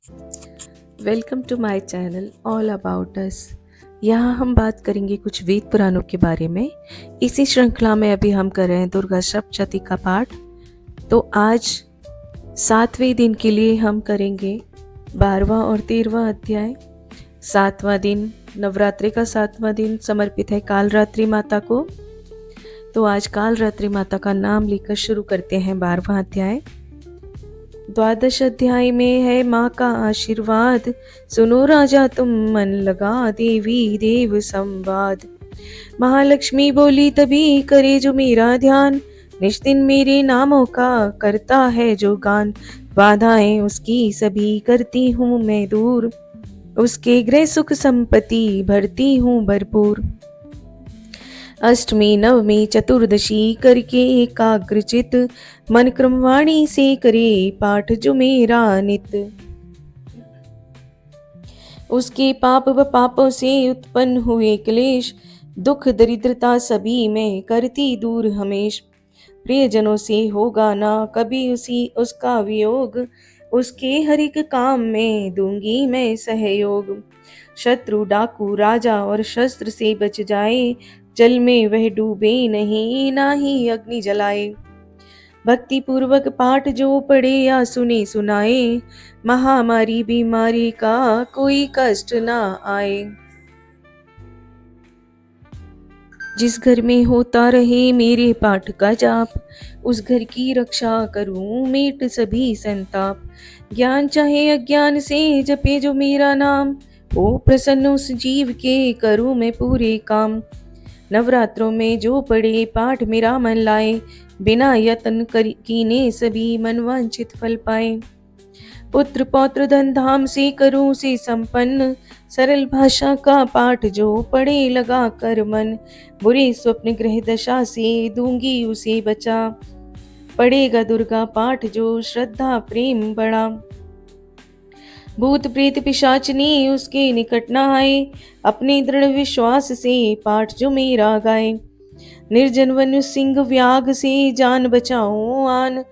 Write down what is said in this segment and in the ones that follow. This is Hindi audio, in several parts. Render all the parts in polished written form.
Welcome to my channel all about us. यहाँ हम बात करेंगे कुछ वेद पुराणों के बारे में। इसी श्रृंखला में अभी हम कर रहे हैं दुर्गा सप्तशती का पाठ। तो आज 7वें दिन के लिए हम करेंगे 12वां और 13वां अध्याय। 7वां दिन नवरात्रि का 7वां दिन समर्पित है कालरात्रि माता को। तो आज कालरात्रि माता का नाम लेकर शुरू करते हैं 12वां अध्याय। द्वादश अध्याय में है माँ का आशीर्वाद, सुनो राजा तुम मन लगा, देवी देव संवाद। महालक्ष्मी बोली तभी करे जो मेरा ध्यान, निज दिन मेरे नामों का करता है जो गान। बाधाएं उसकी सभी करती हूँ मैं दूर, उसके गृह सुख संपत्ति भरती हूँ भरपूर। अष्टमी नवमी चतुर्दशी करके एकाग्रचित, मन क्रमवाणी से करे पाठ जो मेरा नित। उसके पाप व पापों से उत्पन्न हुए क्लेश, दुख दरिद्रता सभी में करती दूर हमेश। प्रियजनों से होगा ना कभी उसका वियोग, उसके हर एक काम में दूंगी मैं सहयोग। शत्रु डाकू राजा और शस्त्र से बच जाए, जल में वह डूबे नहीं ना ही अग्नि जलाए। भक्ति पूर्वक पाठ जो पढ़े या सुने सुनाए, महामारी बीमारी का कोई कष्ट ना आए। जिस घर में होता रहे मेरे पाठ का जाप, उस घर की रक्षा करूं मेट सभी संताप। ज्ञान चाहे अज्ञान से जपे जो मेरा नाम, हो प्रसन्न उस जीव के करूं मैं पूरे काम। नवरात्रों में जो पढ़े पाठ मेरा मन लाए, बिना यत्न कीने सभी मनवांछित फल पाए। पुत्र पौत्र धन धाम से करूं से संपन्न, सरल भाषा का पाठ जो पढ़े लगा कर मन। बुरे स्वप्न ग्रह दशा से दूंगी उसे बचा, पढ़ेगा दुर्गा पाठ जो श्रद्धा प्रेम बड़ा। भूत प्रेत पिशाचनी उसके निकट न आए, अपने दृढ़ विश्वास से पाठ जो मेरा गाए। निर्जन वन सिंह व्याघ से जान बचाऊं आन,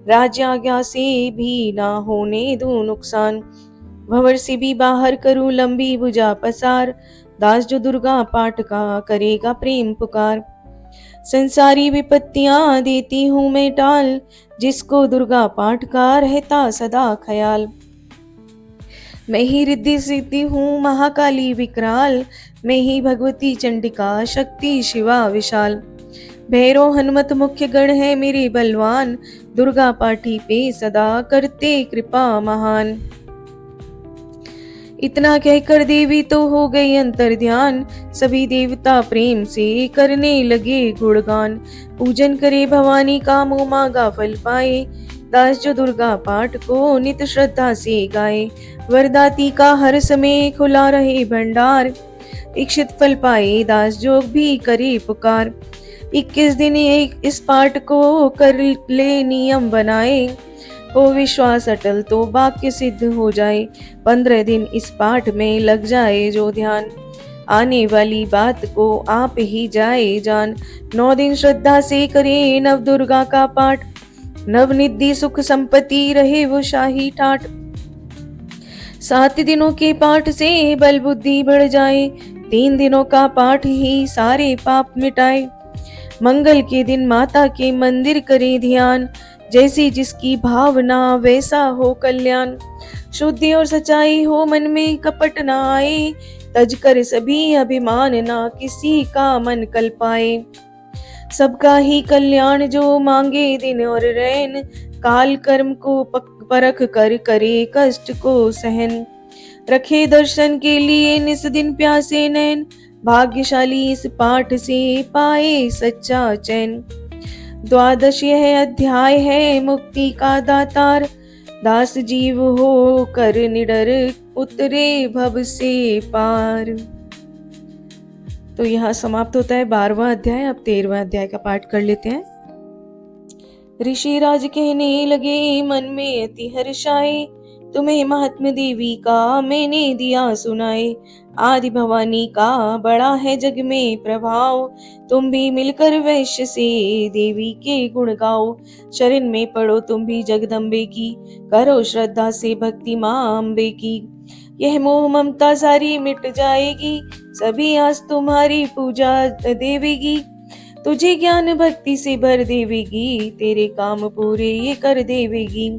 राजाज्ञा से भी ना होने दूं नुकसान। भंवर से भी बाहर करूं लंबी भुजा पसार, दास जो दुर्गा पाठ का करेगा प्रेम पुकार। संसारी विपत्तियां देती हूँ मैं टाल, जिसको दुर्गा पाठ का रहता सदा ख्याल। मैं ही रिद्धि सिद्धि हूँ महाकाली विकराल, मैं ही भगवती चंडिका शक्ति शिवा विशाल। भैरव हनुमत मुख्य गण है मेरे बलवान, दुर्गा पाठी पे सदा करते कृपा महान। इतना कहकर देवी तो हो गई अंतर ध्यान, सभी देवता प्रेम से करने लगे गुणगान। पूजन करे भवानी का मुँह मांगा फल पाए, दास जो दुर्गा पाठ को नित श्रद्धा से गाए। वरदाती का हर समय खुला रहे भंडार, इच्छित फल पाए दास जो भी करे पुकार। 21 दिन इस पाठ को कर ले नियम बनाए, हो विश्वास अटल तो वाक्य सिद्ध हो जाए। 15 दिन इस पाठ में लग जाए जो ध्यान, आने वाली बात को आप ही जाए जान। 9 दिन श्रद्धा से करे नव दुर्गा का पाठ, नवनिधि सुख संपत्ति रहे वो शाही ठाट। 7 दिनों के पाठ से बल बुद्धि बढ़ जाए, 3 दिनों का पाठ ही सारे पाप मिटाए। मंगल के दिन माता के मंदिर करे ध्यान, जैसी जिसकी भावना वैसा हो कल्याण। शुद्धि और सच्चाई हो मन में कपट ना आए, तज कर सभी अभिमान ना किसी का मन कल पाए। सबका ही कल्याण जो मांगे दिन और रैन, काल कर्म को परख कर करे कष्ट को सहन। रखे दर्शन के लिए निस दिन प्यासे नैन, भाग्यशाली इस पाठ से पाए सच्चा चैन। द्वादश यह अध्याय है मुक्ति का दातार, दास जीव हो कर निडर उतरे भव से पार। तो यहाँ समाप्त होता है 12वां अध्याय। अब 13वां अध्याय का पाठ कर लेते हैं। ऋषि राज कहने लगे मन में अति हर्षाए, तुम्हें महात्म देवी का मैंने दिया सुनाए। आदि भवानी का बड़ा है जग में प्रभाव, तुम भी मिलकर वैश्य से देवी के गुण गाओ। शरण में पड़ो तुम भी जगदम्बे की, करो श्रद्धा से भक्ति माँ अम्बे की। यह मोह ममता सारी मिट जाएगी, सभी आस तुम्हारी पूजा देवेगी। तुझे ज्ञान भक्ति से भर देवेगी, तेरे काम पूरे ये कर देवेगी।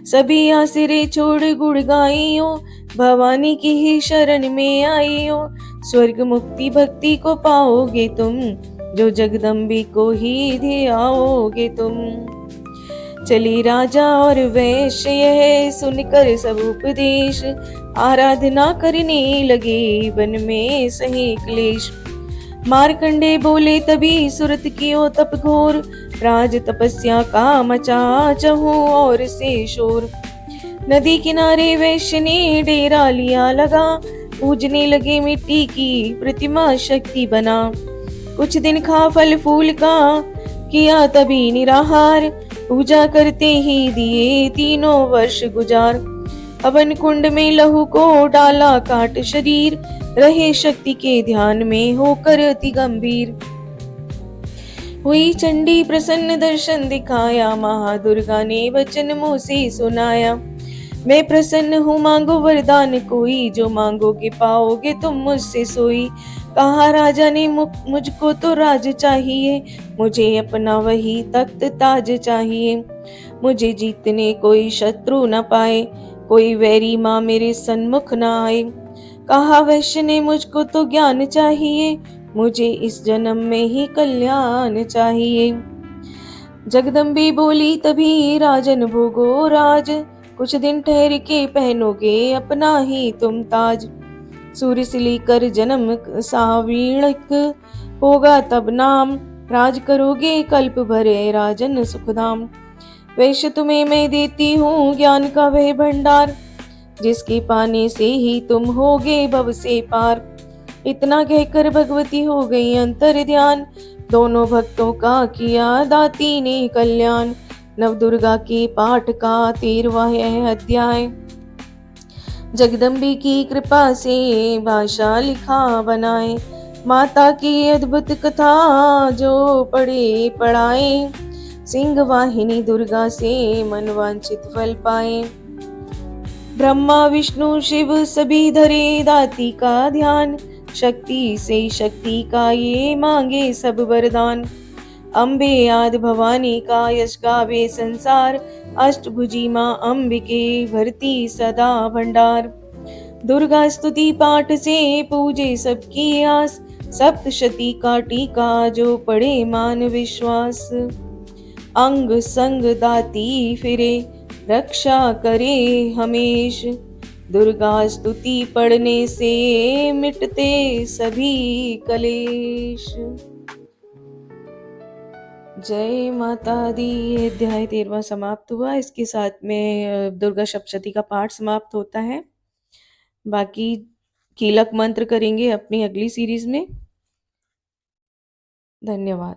सभी आसरे छोड़ गुड़ गाइयो, भवानी की ही शरण में आइयो। स्वर्ग मुक्ति भक्ति को पाओगे तुम, जो जगदम्बे को ही ध्याओगे तुम। चली राजा और वैश्य यह सुनकर सब उपदेश, आराधना करने लगे वन में सही क्लेश। मारकंडे बोले तभी सुरत कियो तप घोर, राज तपस्या का मचा चहु और से शोर। नदी किनारे वैश्य ने डेरा लिया लगा, पूजने लगे मिट्टी की प्रतिमा शक्ति बना। कुछ दिन खा फल फूल का किया तभी निराहार, पूजा करते ही दिए तीनों वर्ष गुजार। हवन कुंड में लहू को डाला काट शरीर, रहे शक्ति के ध्यान में होकर अति गंभीर। हुई चंडी प्रसन्न दर्शन दिखाया, महादुर्गा ने वचन मुँह से सुनाया। मैं प्रसन्न हूँ मांगो वरदान कोई, जो मांगोगे पाओगे तुम मुझसे सोई। कहा राजा ने मुझको तो राज चाहिए, मुझे अपना वही तख्त ताज चाहिए। मुझे जीतने कोई शत्रु न पाए, कोई वैरी माँ मेरे सन्मुख न आए। कहा वैश्य ने मुझको तो ज्ञान चाहिए, मुझे इस जन्म में ही कल्याण चाहिए। जगदम्बी बोली तभी राजन भोगो राज, कुछ दिन ठहर के पहनोगे अपना ही तुम ताज। सूर्य से लेकर जन्म सावीणक होगा तब नाम, राज करोगे कल्प भरे राजन सुखधाम। वैश्य तुम्हें मैं देती हूँ ज्ञान का वह भंडार, जिसके पाने से ही तुम होगे भव से पार। इतना कहकर भगवती हो गई अंतर ध्यान, दोनों भक्तों का किया दाती ने कल्याण। नवदुर्गा के पाठ का 13वां अध्याय। जगदम्बी की कृपा से भाषा लिखा बनाए, माता की अद्भुत कथा जो पढ़े पढ़ाए। सिंह वाहिनी दुर्गा से मनवांछित फल पाए। ब्रह्मा विष्णु शिव सभी धरे दाती का ध्यान, शक्ति से शक्ति का ये मांगे सब वरदान। अम्बे आदि भवानी का यश गावे संसार, अष्टभुजी माँ अम्बिके भरती सदा भंडार। दुर्गा स्तुति पाठ से पूजे सबकी आस, सप्तशती का टीका जो पढ़े मान विश्वास। अंग संग दाती फिरे रक्षा करे हमेश, दुर्गा स्तुति पढ़ने से मिटते सभी कलेश। जय माता दी। ये अध्याय 13वां समाप्त हुआ। इसके साथ में दुर्गा सप्तशती का पाठ समाप्त होता है। बाकी कीलक मंत्र करेंगे अपनी अगली सीरीज में। धन्यवाद।